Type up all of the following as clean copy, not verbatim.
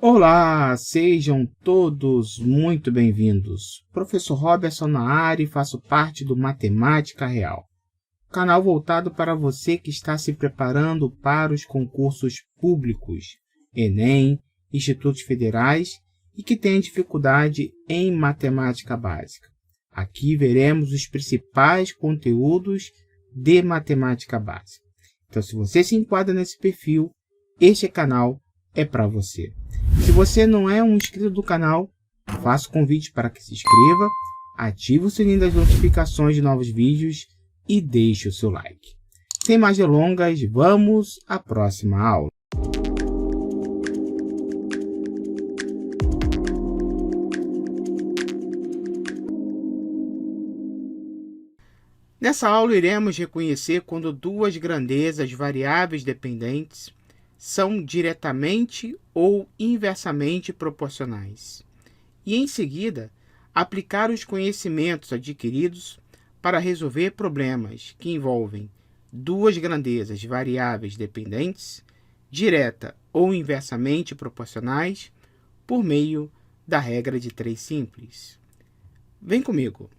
Olá, sejam todos muito bem-vindos. Professor Robertson na área e faço parte do Matemática Real, canal voltado para você que está se preparando para os concursos públicos, Enem, institutos federais e que tem dificuldade em matemática básica. Aqui veremos os principais conteúdos de matemática básica. Então, se você se enquadra nesse perfil, este canal é para você. Se você não é um inscrito do canal, faço o convite para que se inscreva, ative o sininho das notificações de novos vídeos e deixe o seu like. Sem mais delongas, vamos à próxima aula. Nessa aula iremos reconhecer quando duas grandezas variáveis dependentes são diretamente ou inversamente proporcionais. E, em seguida, aplicar os conhecimentos adquiridos para resolver problemas que envolvem duas grandezas variáveis dependentes, direta ou inversamente proporcionais, por meio da regra de 3 simples. Vem comigo!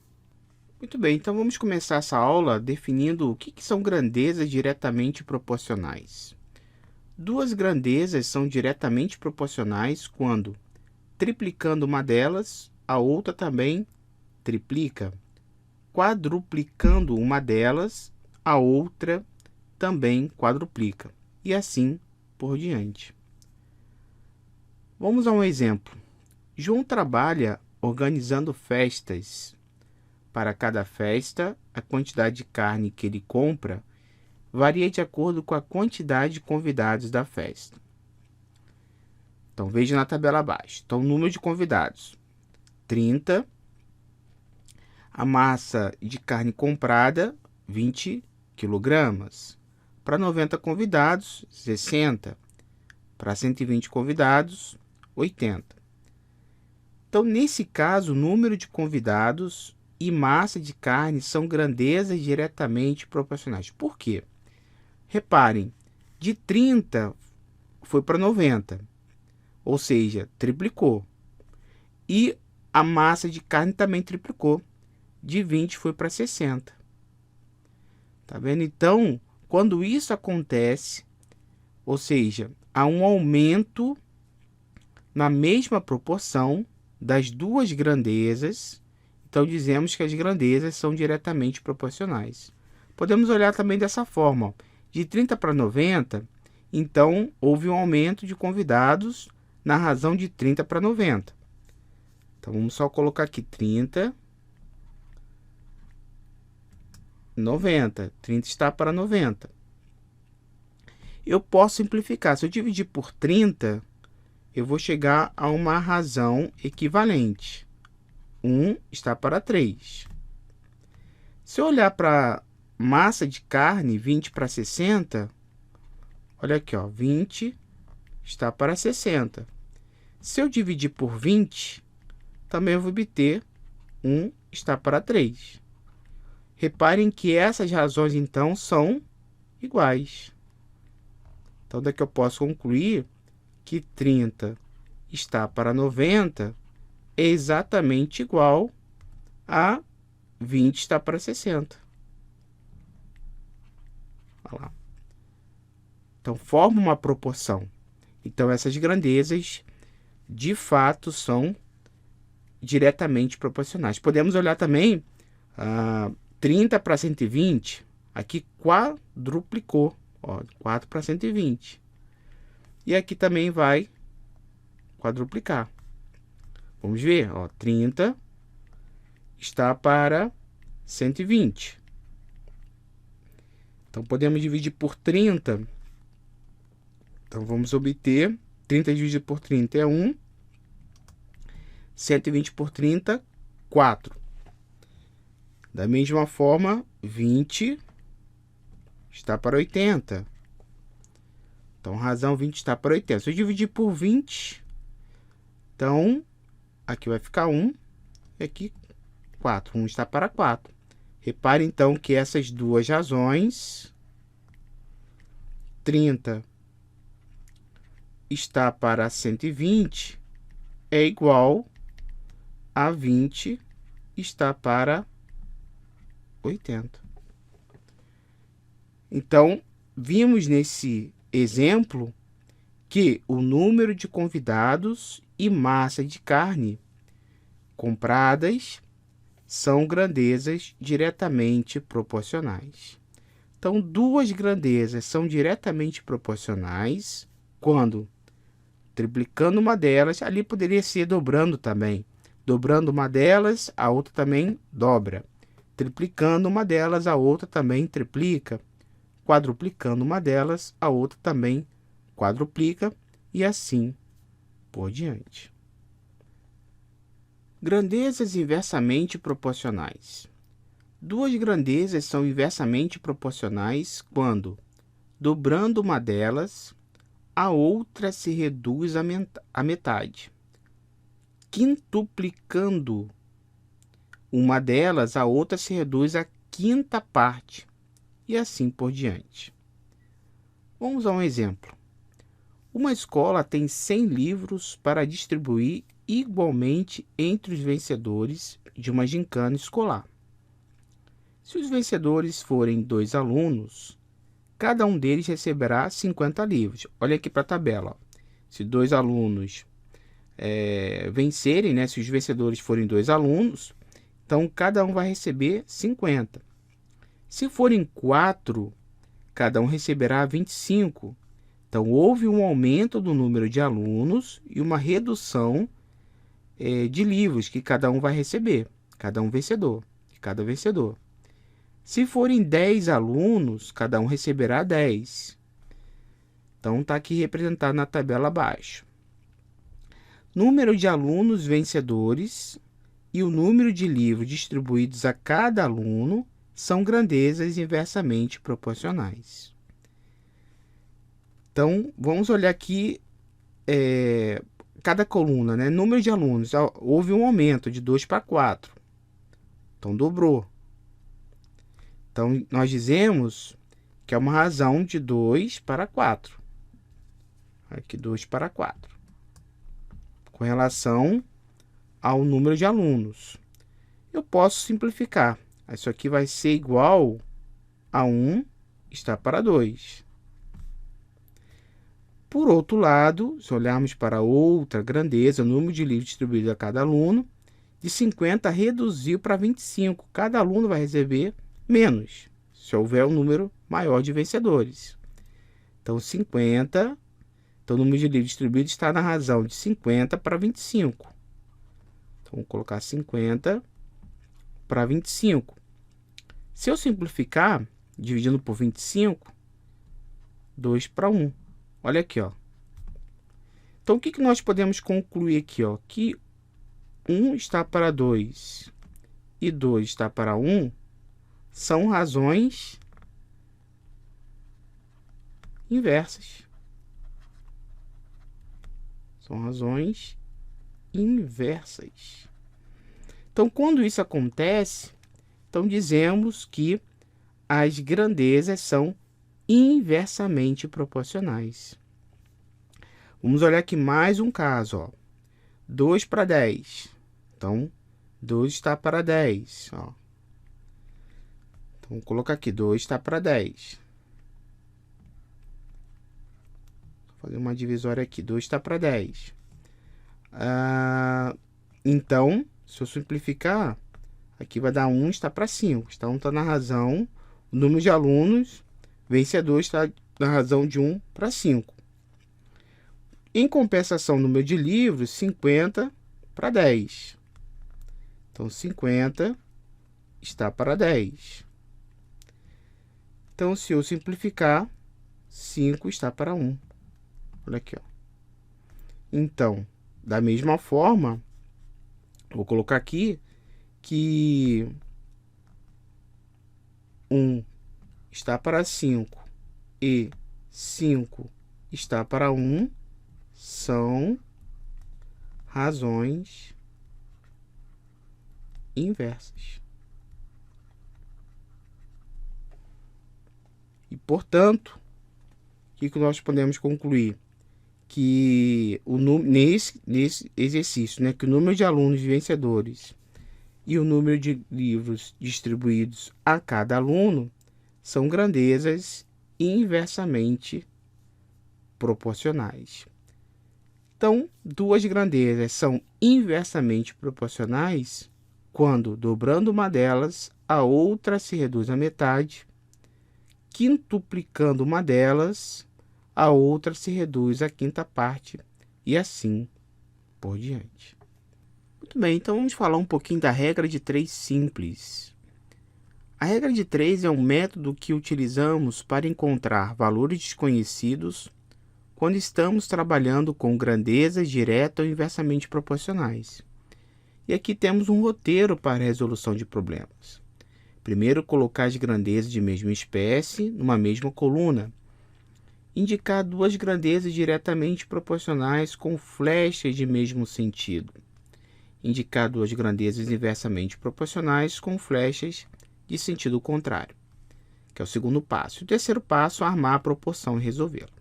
Muito bem, então vamos começar essa aula definindo o que são grandezas diretamente proporcionais. Duas grandezas são diretamente proporcionais quando, triplicando uma delas, a outra também triplica. Quadruplicando uma delas, a outra também quadruplica. E assim por diante. Vamos a um exemplo. João trabalha organizando festas. Para cada festa, a quantidade de carne que ele compra varia de acordo com a quantidade de convidados da festa. Então, veja na tabela abaixo. Então, o número de convidados, 30. A massa de carne comprada, 20 kg. Para 90 convidados, 60. Para 120 convidados, 80. Então, nesse caso, o número de convidados e massa de carne são grandezas diretamente proporcionais. Por quê? Reparem, de 30 foi para 90, ou seja, triplicou. E a massa de carne também triplicou, de 20 foi para 60. Tá vendo? Então, quando isso acontece, ou seja, há um aumento na mesma proporção das duas grandezas, então dizemos que as grandezas são diretamente proporcionais. Podemos olhar também dessa forma, ó. De 30 para 90, então houve um aumento de convidados na razão de 30 para 90. Então vamos só colocar aqui 30, 90. 30 está para 90. Eu posso simplificar. Se eu dividir por 30, eu vou chegar a uma razão equivalente. 1 está para 3. Se eu olhar para massa de carne, 20 para 60, olha aqui, ó, 20 está para 60. Se eu dividir por 20, também eu vou obter 1 está para 3. Reparem que essas razões, então, são iguais. Então, daqui eu posso concluir que 30 está para 90 é exatamente igual a 20 está para 60. Olha lá. Então, forma uma proporção. Então, essas grandezas, de fato, são diretamente proporcionais. Podemos olhar também 30 para 120. Aqui quadruplicou. Ó, 4 para 120. E aqui também vai quadruplicar. Vamos ver, ó, 30 está para 120. Então, podemos dividir por 30. Então, vamos obter 30 dividido por 30 é 1. 120 por 30, 4. Da mesma forma, 20 está para 80. Então, razão 20 está para 80. Se eu dividir por 20, então, aqui vai ficar 1 e aqui 4. 1 está para 4. Repare, então, que essas duas razões, 30 está para 120 é igual a 20 está para 80. Então, vimos nesse exemplo que o número de convidados e massa de carne compradas são grandezas diretamente proporcionais. Então, duas grandezas são diretamente proporcionais quando, triplicando uma delas, ali poderia ser dobrando também. Dobrando uma delas, a outra também dobra. Triplicando uma delas, a outra também triplica. Quadruplicando uma delas, a outra também quadruplica, e assim por diante. Grandezas inversamente proporcionais. Duas grandezas são inversamente proporcionais quando, dobrando uma delas, a outra se reduz à metade. Quintuplicando uma delas, a outra se reduz à quinta parte, e assim por diante. Vamos a um exemplo. Uma escola tem 100 livros para distribuir igualmente entre os vencedores de uma gincana escolar. Se os vencedores forem 2 alunos, cada um deles receberá 50 livros. Olha aqui para a tabela. Ó. Se 2 alunos vencerem, né? Se os vencedores forem 2 alunos, então cada um vai receber 50. Se forem 4, cada um receberá 25. Então, houve um aumento do número de alunos e uma redução de livros que cada um vai receber. Cada um vencedor. Cada vencedor. Se forem 10 alunos, cada um receberá 10. Então, está aqui representado na tabela abaixo. Número de alunos vencedores e o número de livros distribuídos a cada aluno são grandezas inversamente proporcionais. Então, vamos olhar aqui cada coluna, né? Número de alunos. Houve um aumento de 2 para 4. Então, dobrou. Então, nós dizemos que é uma razão de 2 para 4. Aqui, 2 para 4. Com relação ao número de alunos. Eu posso simplificar. Isso aqui vai ser igual a 1 está para 2. Por outro lado, se olharmos para outra grandeza, o número de livros distribuído a cada aluno, de 50 reduziu para 25. Cada aluno vai receber menos, se houver um número maior de vencedores. Então, 50, então o número de livros distribuídos está na razão de 50 para 25. Então, vou colocar 50 para 25. Se eu simplificar, dividindo por 25, 2 para 1. Olha aqui, ó. Então, o que nós podemos concluir aqui, ó? Que 1 está para 2 e 2 está para 1 são razões inversas. São razões inversas. Então, quando isso acontece, então dizemos que as grandezas são inversamente proporcionais. Vamos olhar aqui mais um caso, ó. 2 para 10. Então, 2 está para 10, ó. Então, vou colocar aqui, 2 está para 10. Vou fazer uma divisória aqui, 2 está para 10. Então, se eu simplificar, aqui vai dar 1 está para 5. Então, está na razão, o número de alunos, vencedor está na razão de 1 para 5. Em compensação, o número de livros, 50 para 10. Então, 50 está para 10. Então, se eu simplificar, 5 está para 1. Olha aqui, ó. Então, da mesma forma, vou colocar aqui que 1 está para 5 e 5 está para 1 são razões inversas. E, portanto, o que nós podemos concluir? que nesse exercício, né, que o número de alunos vencedores e o número de livros distribuídos a cada aluno são grandezas inversamente proporcionais. Então, duas grandezas são inversamente proporcionais quando, dobrando uma delas, a outra se reduz à metade, quintuplicando uma delas, a outra se reduz à quinta parte, e assim por diante. Muito bem, então vamos falar um pouquinho da regra de 3 simples. A regra de 3 é um método que utilizamos para encontrar valores desconhecidos quando estamos trabalhando com grandezas direta ou inversamente proporcionais. E aqui temos um roteiro para a resolução de problemas. Primeiro, colocar as grandezas de mesma espécie numa mesma coluna. Indicar duas grandezas diretamente proporcionais com flechas de mesmo sentido. Indicar duas grandezas inversamente proporcionais com flechas de sentido contrário, que é o segundo passo. O terceiro passo, armar a proporção e resolvê-la.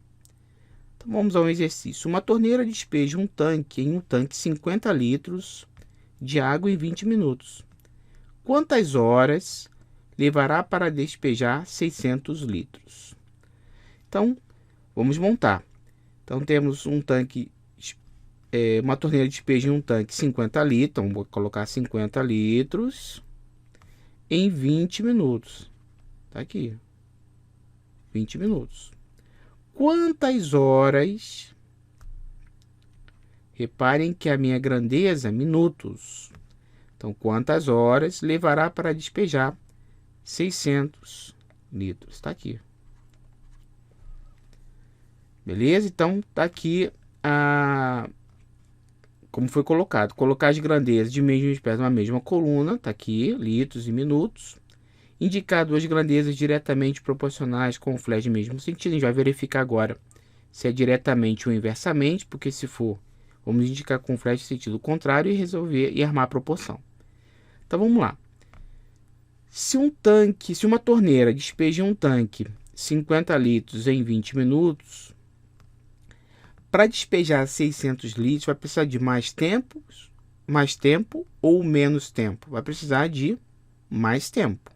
Então vamos a um exercício. Uma torneira despeja um tanque 50 litros de água em 20 minutos. Quantas horas levará para despejar 600 litros? Então, vamos montar. Então, temos um tanque, uma torneira despeja em um tanque 50 litros. Então, vou colocar 50 litros em 20 minutos. Tá aqui. 20 minutos. Quantas horas? Reparem que a minha grandeza, minutos. Então, quantas horas levará para despejar 600 litros? Está aqui. Beleza? Então, está aqui como foi colocado. Colocar as grandezas de mesma espécie numa mesma coluna. Está aqui, litros e minutos. Indicar duas grandezas diretamente proporcionais com flecha de mesmo sentido. A gente vai verificar agora se é diretamente ou inversamente, porque se for, vamos indicar com flecha de sentido contrário e resolver e armar a proporção. Então vamos lá. Se uma torneira despeja um tanque 50 litros em 20 minutos, para despejar 600 litros vai precisar de mais tempo ou menos tempo? Vai precisar de mais tempo.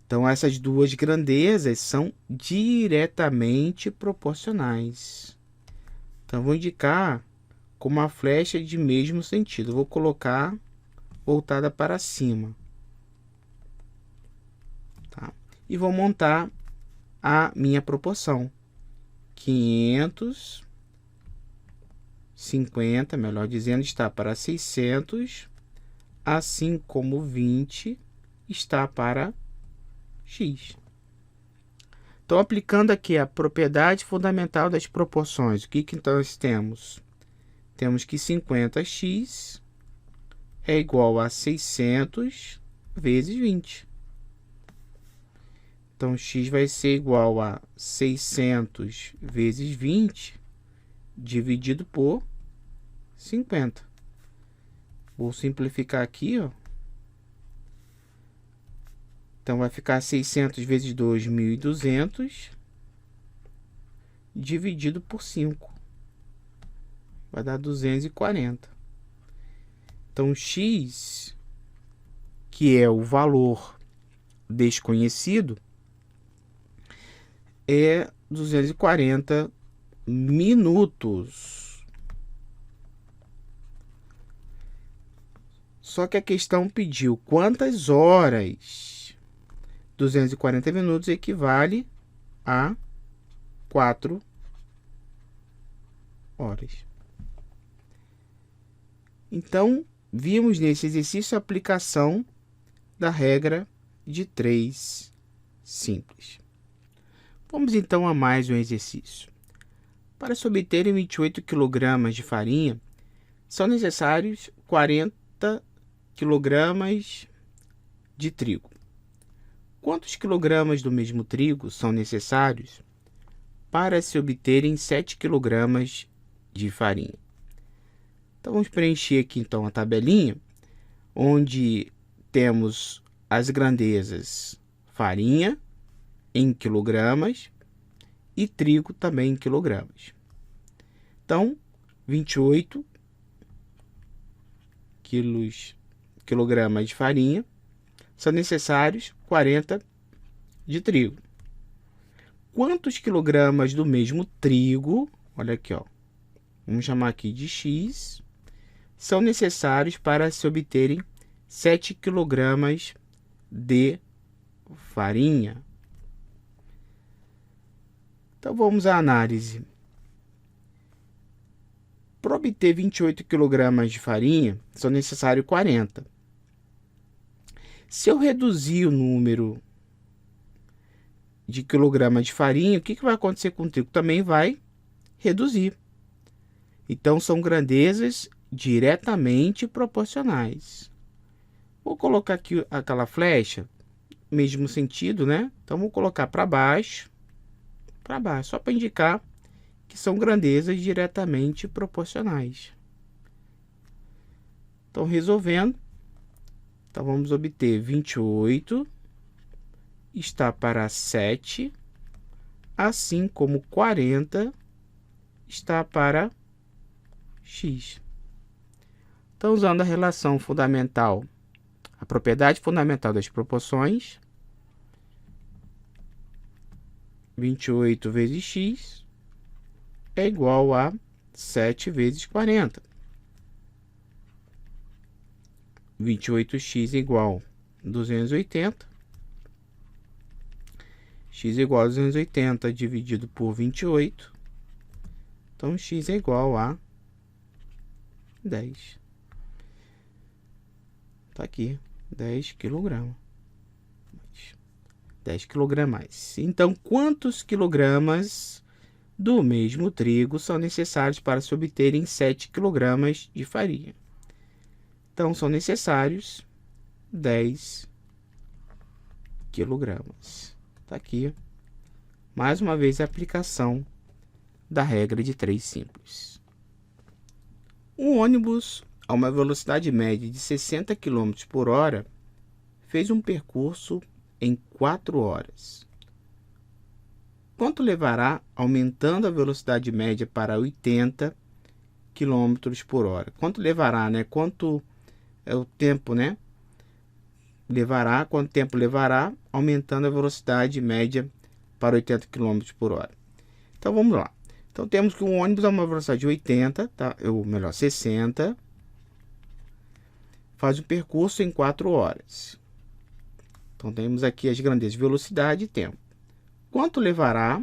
Então essas duas grandezas são diretamente proporcionais. Então vou indicar com uma flecha de mesmo sentido. Vou colocar voltada para cima. Tá? E vou montar a minha proporção. 550, melhor dizendo, está para 600, assim como 20 está para x. Então, aplicando aqui a propriedade fundamental das proporções, o que então nós temos? Temos que 50x é igual a 600 vezes 20. Então, x vai ser igual a 600 vezes 20 dividido por 50. Vou simplificar aqui, ó. Então, vai ficar 600 vezes 2, 1.200, dividido por 5. Vai dar 240. Então, x, que é o valor desconhecido, é 240 minutos. Só que a questão pediu quantas horas? 240 minutos equivale a 4 horas. Então, vimos nesse exercício a aplicação da regra de 3 simples. Vamos então a mais um exercício. Para se obterem 28 kg de farinha, são necessários 40 kg de trigo. Quantos quilogramas do mesmo trigo são necessários para se obterem 7 kg de farinha? Então, vamos preencher aqui então a tabelinha, onde temos as grandezas farinha em quilogramas e trigo também em quilogramas. Então, 28 quilogramas de farinha, são necessários 40 de trigo. Quantos quilogramas do mesmo trigo, olha aqui, ó, vamos chamar aqui de X, são necessários para se obterem 7 quilogramas de farinha? Então vamos à análise. Para obter 28 kg de farinha, são necessários 40. Se eu reduzir o número de quilogramas de farinha, o que vai acontecer com o trigo? Também vai reduzir. Então, são grandezas diretamente proporcionais. Vou colocar aqui aquela flecha, mesmo sentido, né? Então, vou colocar para baixo, só para indicar que são grandezas diretamente proporcionais. Então, resolvendo, então vamos obter 28 está para 7, assim como 40 está para X. Então, usando a relação fundamental, a propriedade fundamental das proporções, 28 vezes X é igual a 7 vezes 40. 28x é igual a 280. X é igual a 280 dividido por 28. Então, x é igual a 10. Tá aqui, 10 quilogramas. 10 quilogramas. Então, quantos quilogramas do mesmo trigo são necessários para se obterem 7 kg de farinha? Então, são necessários 10 kg. Tá aqui, mais uma vez, a aplicação da regra de 3 simples. Um ônibus a uma velocidade média de 60 km por hora fez um percurso em 4 horas. Quanto levará aumentando a velocidade média para 80 km por hora? Quanto levará, né? Quanto é o tempo, né? Levará, quanto tempo levará aumentando a velocidade média para 80 km por hora? Então, vamos lá. Então, temos que um ônibus a uma velocidade de 80, tá? Ou melhor, 60, faz o percurso em 4 horas. Então, temos aqui as grandezas de velocidade e tempo. Quanto levará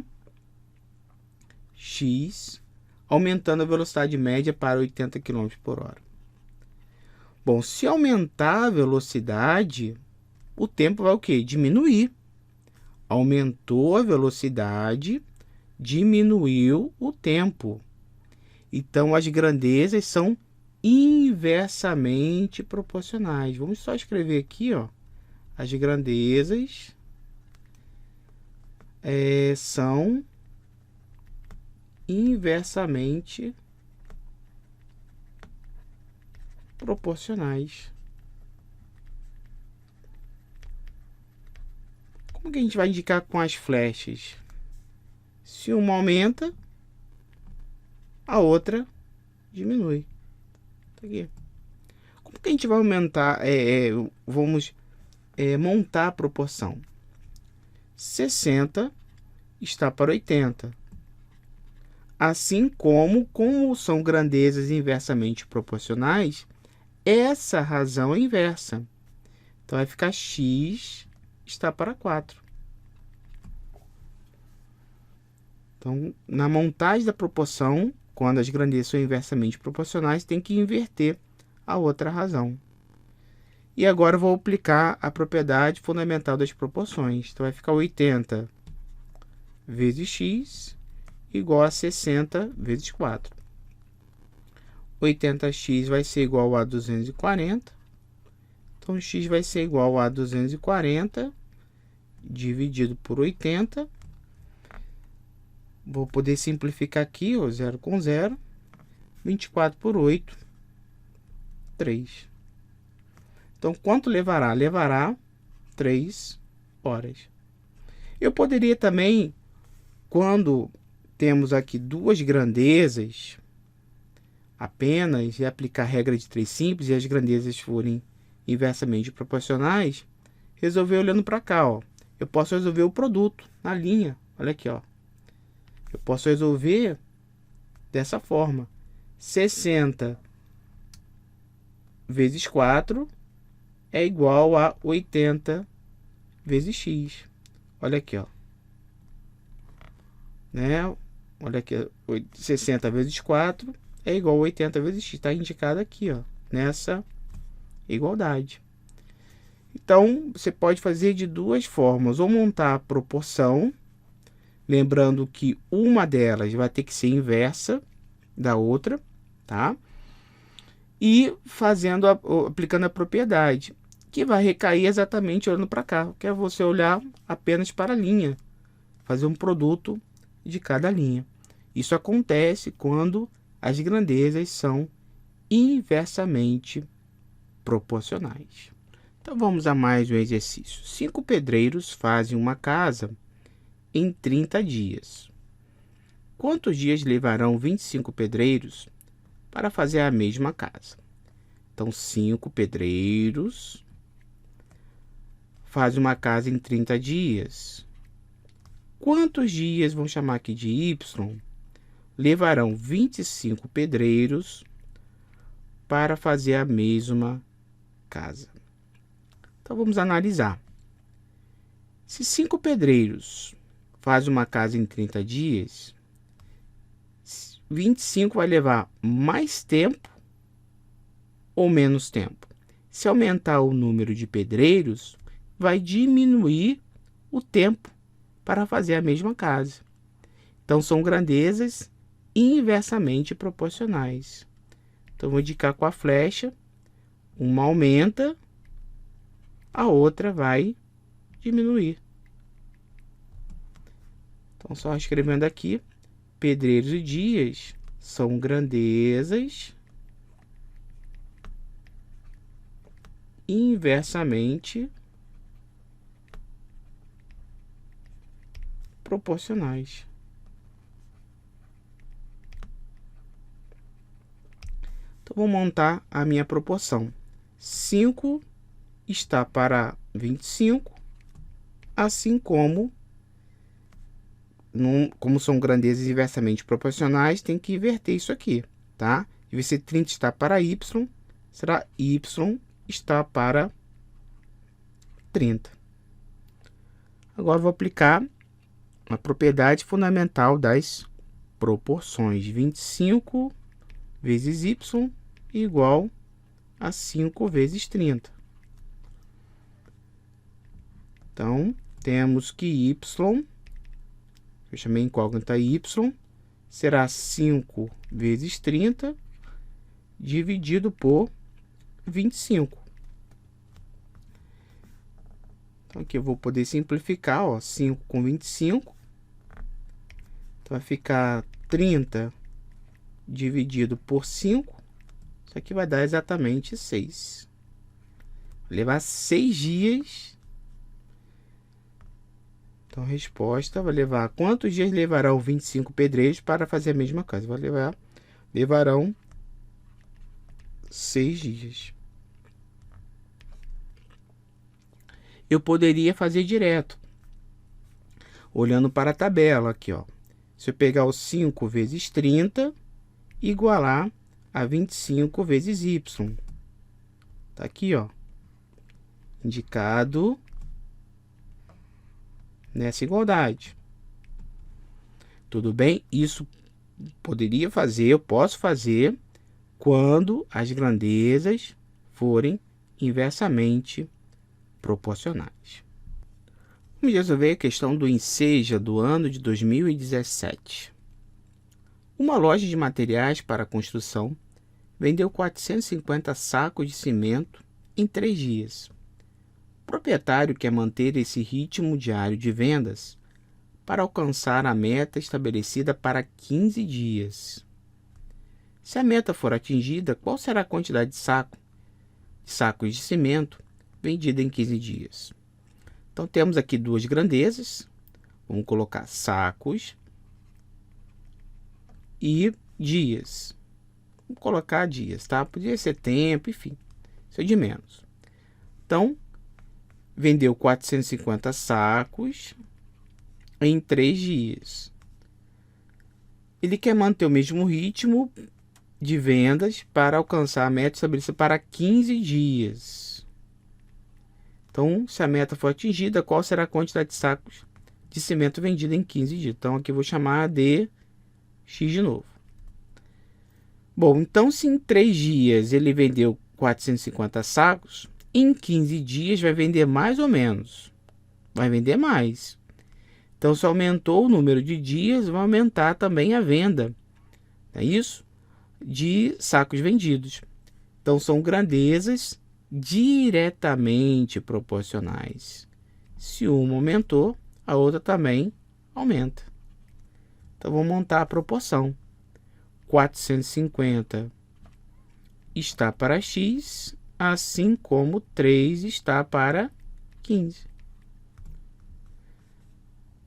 X aumentando a velocidade média para 80 km por hora? Bom, se aumentar a velocidade, o tempo vai o quê? Diminuir. Aumentou a velocidade, diminuiu o tempo. Então, as grandezas são inversamente proporcionais. Vamos só escrever aqui, ó, as grandezas são inversamente proporcionais. Como que a gente vai indicar com as flechas? Se uma aumenta, a outra diminui. Tá aqui. Como que a gente vai aumentar? Vamos montar a proporção. 60 está para 80. Assim como são grandezas inversamente proporcionais, essa razão é inversa. Então, vai ficar x está para 4. Então, na montagem da proporção, quando as grandezas são inversamente proporcionais, tem que inverter a outra razão. E agora eu vou aplicar a propriedade fundamental das proporções. Então, vai ficar 80 vezes x igual a 60 vezes 4. 80x vai ser igual a 240. Então, x vai ser igual a 240 dividido por 80. Vou poder simplificar aqui, ó, 0 com 0. 24 por 8, 3. Então, quanto levará? Levará 3 horas. Eu poderia também, quando temos aqui duas grandezas, apenas e aplicar a regra de 3 simples e as grandezas forem inversamente proporcionais, resolver olhando para cá, ó. Eu posso resolver o produto na linha. Olha aqui, ó. Eu posso resolver dessa forma. 60 vezes 4 é igual a 80 vezes x. Olha aqui, ó. Né? Olha aqui, 60 vezes 4 é igual a 80 vezes x. Está indicado aqui, ó, nessa igualdade. Então, você pode fazer de duas formas. Ou montar a proporção, lembrando que uma delas vai ter que ser inversa da outra, tá? E aplicando a propriedade, que vai recair exatamente olhando para cá, que é você olhar apenas para a linha, fazer um produto de cada linha. Isso acontece quando as grandezas são inversamente proporcionais. Então vamos a mais um exercício. 5 pedreiros fazem uma casa em 30 dias. Quantos dias levarão 25 pedreiros para fazer a mesma casa? Então, 5 pedreiros fazem uma casa em 30 dias. Quantos dias, vamos chamar aqui de Y, levarão 25 pedreiros para fazer a mesma casa? Então, vamos analisar. Se 5 pedreiros fazem uma casa em 30 dias, 25 vai levar mais tempo ou menos tempo? Se aumentar o número de pedreiros, vai diminuir o tempo para fazer a mesma casa. Então, são grandezas inversamente proporcionais. Então, vou indicar com a flecha. Uma aumenta, a outra vai diminuir. Então, só escrevendo aqui, pedreiros e dias são grandezas inversamente proporcionais. Então, vou montar a minha proporção. 5 está para 25, assim como são grandezas inversamente proporcionais, tem que inverter isso aqui, tá? Em vez de ser 30 está para y, será y está para 30. Agora vou aplicar a propriedade fundamental das proporções. 25 vezes y igual a 5 vezes 30. Então, temos que y, eu chamei incógnita y, será 5 vezes 30 dividido por 25. Então, aqui eu vou poder simplificar, ó, 5 com 25. Então, vai ficar 30 dividido por 5. Isso aqui vai dar exatamente 6. Vai levar 6 dias. Então, a resposta vai levar... Quantos dias levarão 25 pedreiros para fazer a mesma casa? Levarão 6 dias. Eu poderia fazer direto, olhando para a tabela aqui, ó. Se eu pegar o 5 vezes 30, igualar a 25 vezes y. Tá aqui, ó, indicado nessa igualdade. Tudo bem? Isso eu posso fazer quando as grandezas forem inversamente proporcionais. Vamos resolver a questão do enseja do ano de 2017. Uma loja de materiais para construção vendeu 450 sacos de cimento em 3 dias. O proprietário quer manter esse ritmo diário de vendas para alcançar a meta estabelecida para 15 dias. Se a meta for atingida, qual será a quantidade de sacos de cimento vendida em 15 dias? Então, temos aqui duas grandezas. Vamos colocar sacos e dias. Vamos colocar dias, tá? Podia ser tempo, enfim. Isso é de menos. Então, vendeu 450 sacos em 3 dias. Ele quer manter o mesmo ritmo de vendas para alcançar a meta estabelecida para 15 dias. Então, se a meta for atingida, qual será a quantidade de sacos de cimento vendido em 15 dias? Então, aqui eu vou chamar de X de novo. Bom, então se em 3 dias ele vendeu 450 sacos, em 15 dias vai vender mais ou menos? Vai vender mais. Então, se aumentou o número de dias, vai aumentar também a venda. É isso? De sacos vendidos. Então, são grandezas diretamente proporcionais. Se uma aumentou, a outra também aumenta. Então, vou montar a proporção. 450 está para X, assim como 3 está para 15.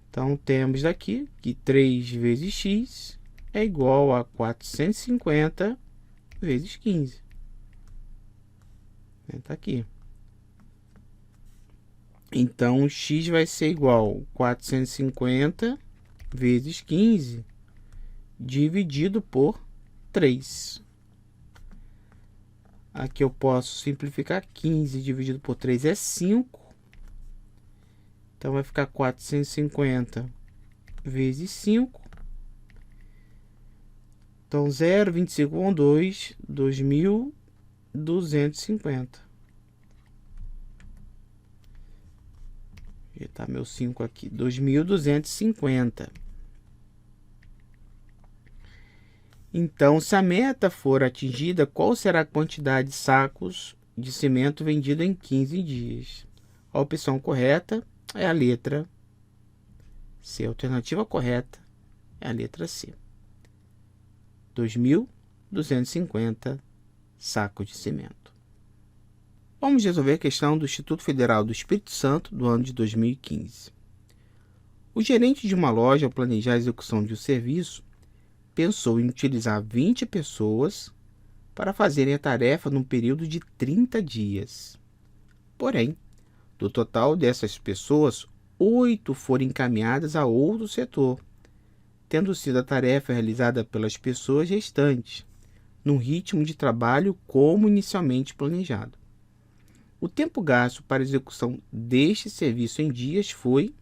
Então, temos daqui que 3 vezes X é igual a 450 vezes 15. Está aqui. Então, X vai ser igual a 450 vezes 15 dividido por 3. Aqui eu posso simplificar. 15 dividido por 3 é 5. Então, vai ficar 450 vezes 5. Então, 0,25 com 2, 2.250. Já está meu 5 aqui. 2.250. Então, se a meta for atingida, qual será a quantidade de sacos de cimento vendido em 15 dias? A opção correta é a letra C. A alternativa correta é a letra C. 2.250 sacos de cimento. Vamos resolver a questão do Instituto Federal do Espírito Santo do ano de 2015. O gerente de uma loja, ao planejar a execução de um serviço, pensou em utilizar 20 pessoas para fazerem a tarefa num período de 30 dias. Porém, do total dessas pessoas, 8 foram encaminhadas a outro setor, tendo sido a tarefa realizada pelas pessoas restantes, num ritmo de trabalho como inicialmente planejado. O tempo gasto para a execução deste serviço em dias foi...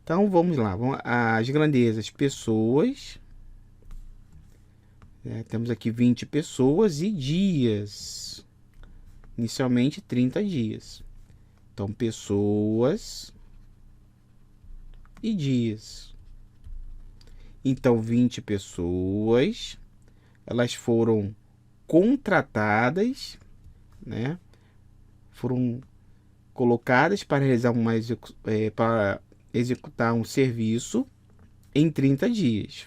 Então, vamos lá. As grandezas, pessoas. Temos aqui 20 pessoas e dias. Inicialmente, 30 dias. Então, pessoas e dias. Então, 20 pessoas, elas foram contratadas, né? Foram colocadas para realizar para executar um serviço em 30 dias.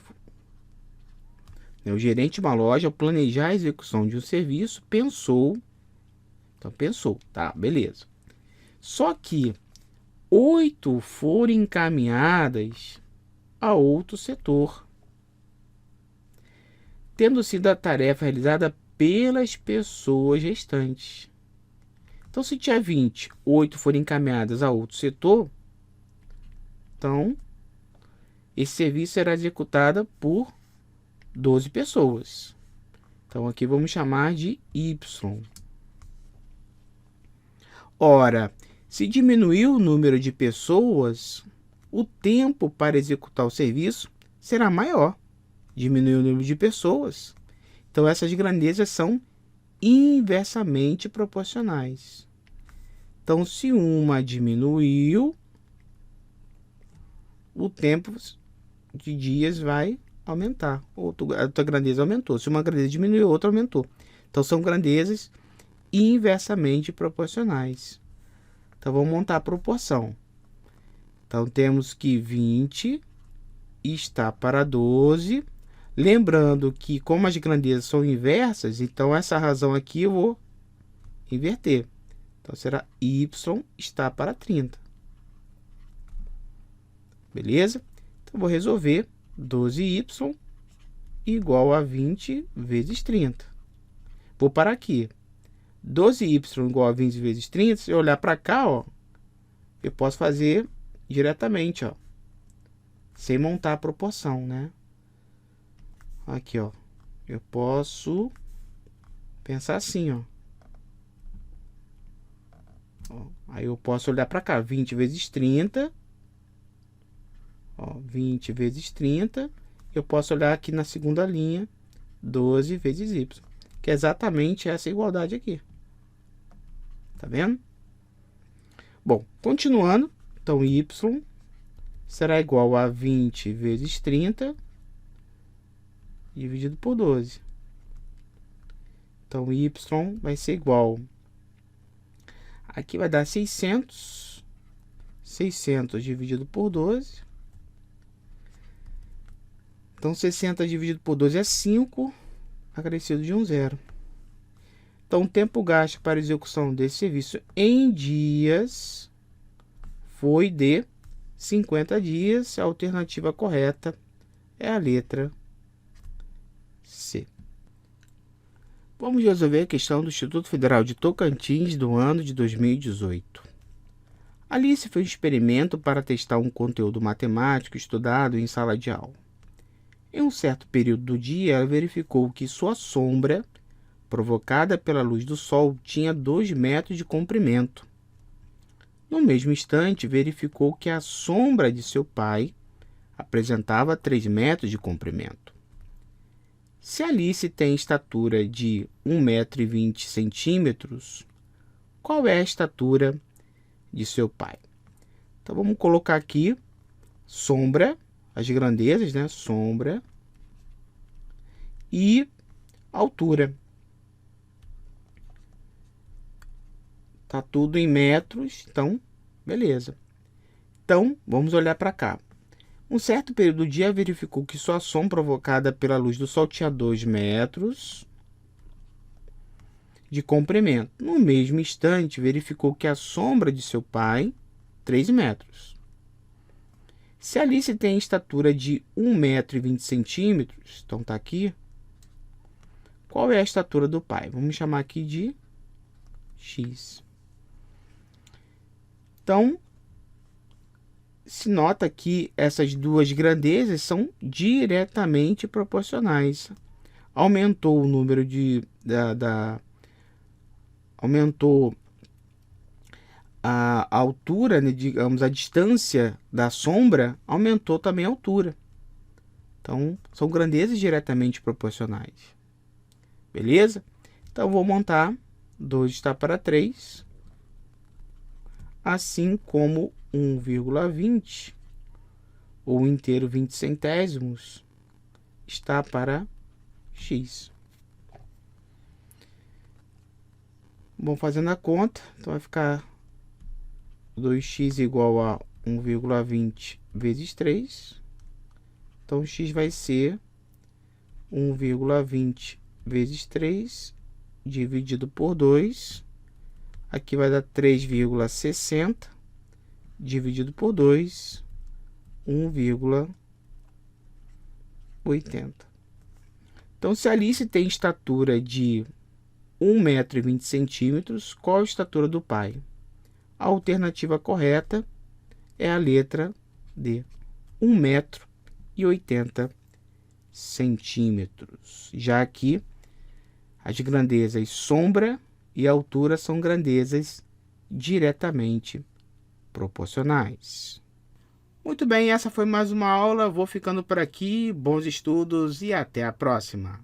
O gerente de uma loja, ao planejar a execução de um serviço, pensou, tá, beleza. Só que 8 foram encaminhadas a outro setor, tendo sido a tarefa realizada pelas pessoas restantes. Então, se tinha 20, 8 foram encaminhadas a outro setor, então esse serviço será executado por 12 pessoas. Então, aqui vamos chamar de Y. Ora, se diminuir o número de pessoas, o tempo para executar o serviço será maior. Diminuir o número de pessoas. Então, essas grandezas são inversamente proporcionais. Então, se uma diminuiu, o tempo de dias vai aumentar. A outra grandeza aumentou. Se uma grandeza diminuiu, a outra aumentou. Então, são grandezas inversamente proporcionais. Então, vamos montar a proporção. Então, temos que 20 está para 12. Lembrando que, como as grandezas são inversas, então essa razão aqui eu vou inverter. Então, será Y está para 30. Beleza? Então, vou resolver 12y igual a 20 vezes 30. Vou parar aqui. 12y igual a 20 vezes 30. Se eu olhar para cá, ó, eu posso fazer diretamente, ó, sem montar a proporção, né? Aqui, ó, eu posso pensar assim, ó. Aí eu posso olhar para cá, 20 vezes 30. Ó, 20 vezes 30. Eu posso olhar aqui na segunda linha, 12 vezes y, que é exatamente essa igualdade aqui. Tá vendo? Bom, continuando, então y será igual a 20 vezes 30 dividido por 12. Então y vai ser igual, aqui vai dar 600, 600 dividido por 12. Então 60 dividido por 12 é 5, acrescido de um zero. Então o tempo gasto para a execução desse serviço em dias foi de 50 dias. A alternativa correta é a letra C. Vamos resolver a questão do Instituto Federal de Tocantins do ano de 2018. Alice fez um experimento para testar um conteúdo matemático estudado em sala de aula. Em um certo período do dia, ela verificou que sua sombra, provocada pela luz do sol, tinha 2 metros de comprimento. No mesmo instante, verificou que a sombra de seu pai apresentava 3 metros de comprimento. Se Alice tem estatura de 1,20 m, qual é a estatura de seu pai? Então, vamos colocar aqui sombra, as grandezas, né? Sombra e altura. Tá tudo em metros, então, beleza. Então, vamos olhar para cá. Um certo período do dia verificou que sua sombra provocada pela luz do sol tinha 2 metros de comprimento. No mesmo instante, verificou que a sombra de seu pai, 3 metros. Se Alice tem estatura de 1,20 m, então tá aqui, qual é a estatura do pai? Vamos chamar aqui de x. Então, se nota que essas duas grandezas são diretamente proporcionais. Aumentou o número aumentou a altura, né, digamos, a distância da sombra, aumentou também a altura. Então, são grandezas diretamente proporcionais. Beleza? Então, vou montar 2 está para 3, assim como 1,20, ou inteiro 20 centésimos, está para x. Bom, fazendo a conta, então vai ficar 2x igual a 1,20 vezes 3. Então, x vai ser 1,20 vezes 3 dividido por 2. Aqui vai dar 3,60 dividido por 2, 1,80. Então, se a Alice tem estatura de 1,20 m, qual a estatura do pai? A alternativa correta é a letra D, 1,80 m. Já aqui, as grandezas sombra e altura são grandezas diretamente proporcionais. Muito bem, essa foi mais uma aula. Vou ficando por aqui. Bons estudos e até a próxima.